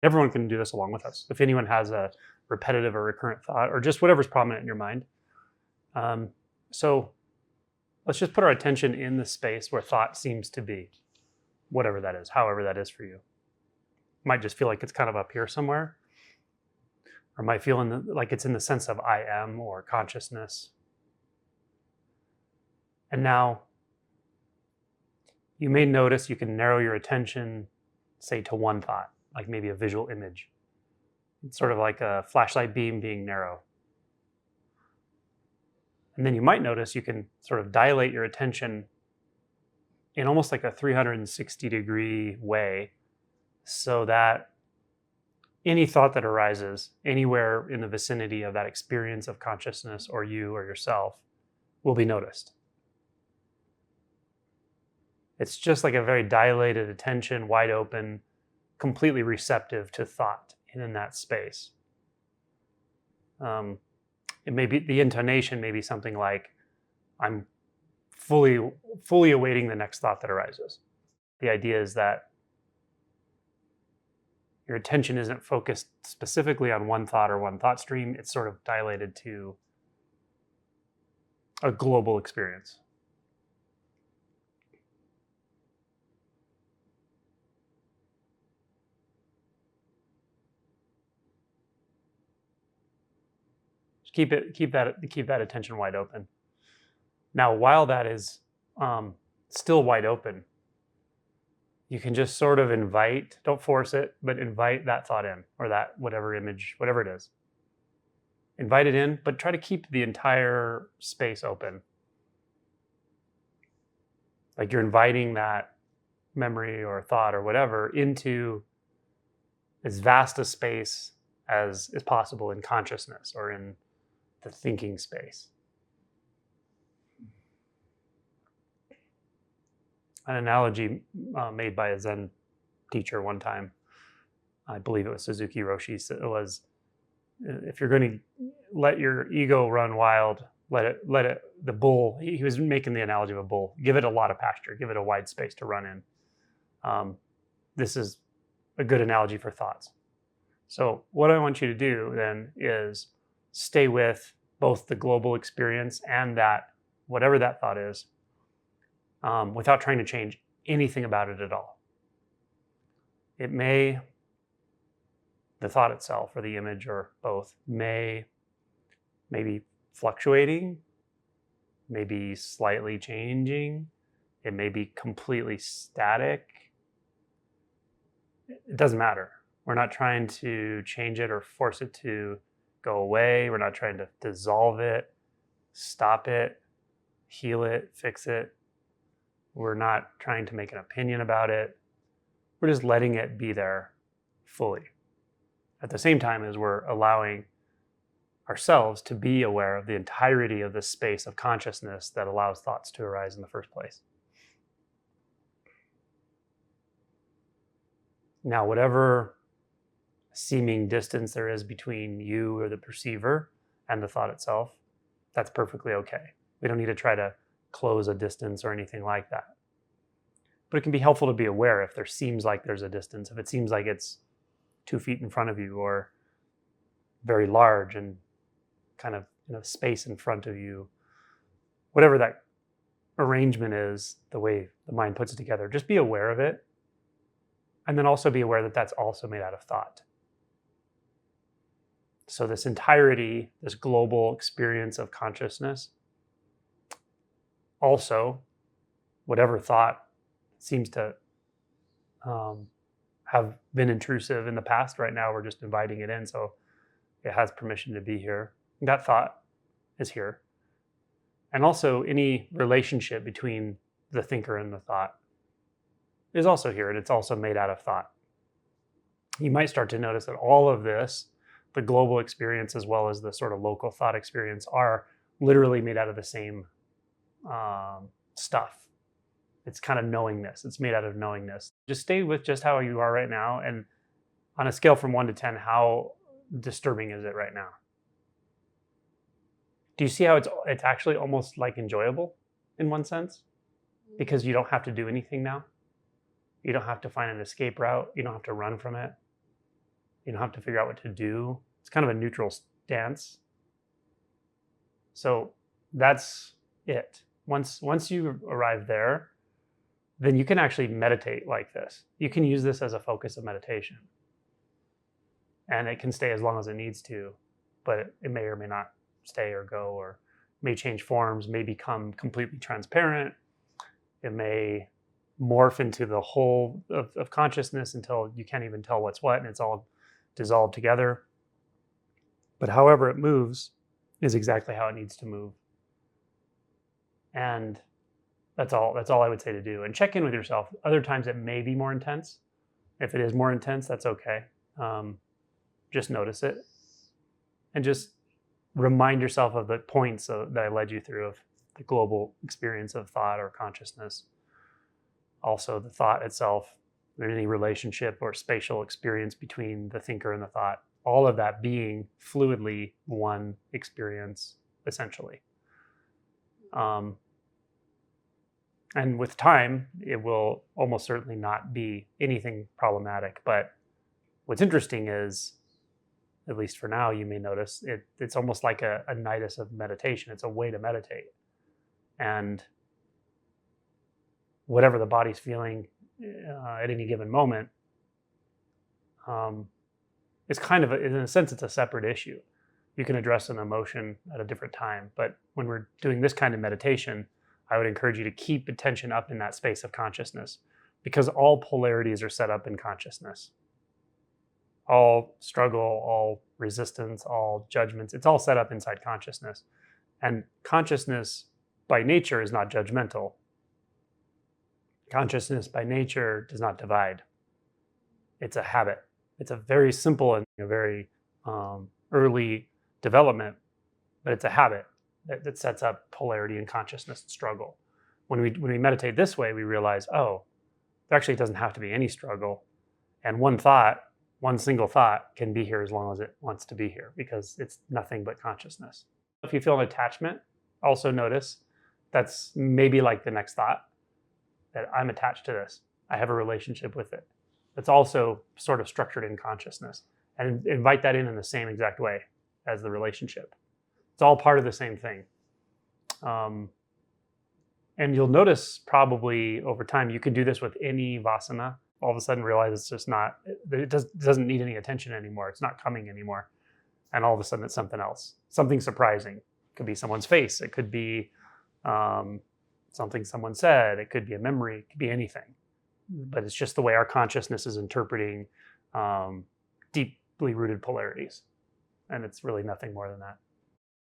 Everyone can do this along with us. If anyone has a repetitive or recurrent thought, or just whatever's prominent in your mind. So let's just put our attention in the space where thought seems to be, whatever that is, however that is for you. Might just feel like it's kind of up here somewhere, or might feel like it's in the sense of I am or consciousness. And now you may notice you can narrow your attention, say, to one thought, like maybe a visual image. It's sort of like a flashlight beam being narrow. And then you might notice you can sort of dilate your attention in almost like a 360-degree way, so that any thought that arises anywhere in the vicinity of that experience of consciousness or you or yourself will be noticed. It's just like a very dilated attention, wide open, completely receptive to thought in that space. It may be, the intonation may be something like, I'm fully awaiting the next thought that arises. The idea is that your attention isn't focused specifically on one thought or one thought stream. It's sort of dilated to a global experience. Keep that attention wide open. Now, while that is still wide open, you can just sort of invite, don't force it, but invite that thought in, or that whatever image, whatever it is. Invite it in, but try to keep the entire space open. Like you're inviting that memory or thought or whatever into as vast a space as is possible in consciousness or in the thinking space. An analogy made by a Zen teacher one time, I believe it was Suzuki Roshi, it was, if you're going to let your ego run wild, let it, the bull, he was making the analogy of a bull, give it a lot of pasture, give it a wide space to run in. This is a good analogy for thoughts. So what I want you to do then is stay with both the global experience and that, whatever that thought is, without trying to change anything about it at all. It may, the thought itself or the image or both, may be fluctuating, maybe slightly changing, it may be completely static. It doesn't matter. We're not trying to change it or force it to go away. We're not trying to dissolve it, stop it, heal it, fix it. We're not trying to make an opinion about it. We're just letting it be there fully. At the same time as we're allowing ourselves to be aware of the entirety of this space of consciousness that allows thoughts to arise in the first place. Now, whatever seeming distance there is between you or the perceiver and the thought itself, that's perfectly okay. We don't need to try to close a distance or anything like that. But it can be helpful to be aware if there seems like there's a distance, if it seems like it's 2 feet in front of you or very large and kind of in a space in front of you. Whatever that arrangement is, the way the mind puts it together, just be aware of it. And then also be aware that that's also made out of thought. So this entirety, this global experience of consciousness, also, whatever thought seems to have been intrusive in the past, right now we're just inviting it in, so it has permission to be here. That thought is here. And also any relationship between the thinker and the thought is also here, and it's also made out of thought. You might start to notice that all of this, the global experience as well as the sort of local thought experience, are literally made out of the same stuff. It's kind of knowingness. It's made out of knowingness. Just stay with just how you are right now, and on a scale from 1 to 10, how disturbing is it right now? Do you see how it's actually almost like enjoyable in one sense? Because you don't have to do anything now. You don't have to find an escape route. You don't have to run from it. You don't have to figure out what to do. It's kind of a neutral stance. So that's it. Once you arrive there, then you can actually meditate like this. You can use this as a focus of meditation. And it can stay as long as it needs to, but it may or may not stay or go, or may change forms, may become completely transparent. It may morph into the whole of consciousness until you can't even tell what's what, and it's all dissolved together. But however it moves is exactly how it needs to move. And that's all I would say to do. And check in with yourself. Other times it may be more intense. If it is more intense, that's okay. Just notice it. And just remind yourself of the points that I led you through of the global experience of thought or consciousness. Also the thought itself, any relationship or spatial experience between the thinker and the thought, all of that being fluidly one experience, essentially. And with time, it will almost certainly not be anything problematic. But what's interesting is, at least for now, you may notice, it's almost like a nidus of meditation. It's a way to meditate. And whatever the body's feeling at any given moment, it's kind of, in a sense, it's a separate issue. You can address an emotion at a different time. But when we're doing this kind of meditation, I would encourage you to keep attention up in that space of consciousness, because all polarities are set up in consciousness. All struggle, all resistance, all judgments, it's all set up inside consciousness. And consciousness by nature is not judgmental. Consciousness by nature does not divide. It's a habit. It's a very simple and a very early development, but it's a habit that sets up polarity in consciousness and struggle. When we meditate this way, we realize, oh, there actually doesn't have to be any struggle. And one single thought can be here as long as it wants to be here, because it's nothing but consciousness. If you feel an attachment, also notice that's maybe like the next thought, that I'm attached to this. I have a relationship with it. It's also sort of structured in consciousness, and invite that in the same exact way as the relationship. It's all part of the same thing. And you'll notice probably over time, you can do this with any vasana. All of a sudden realize it's just not, it doesn't need any attention anymore. It's not coming anymore. And all of a sudden it's something else, something surprising. It could be someone's face. It could be something someone said. It could be a memory. It could be anything. But it's just the way our consciousness is interpreting deeply rooted polarities. And it's really nothing more than that.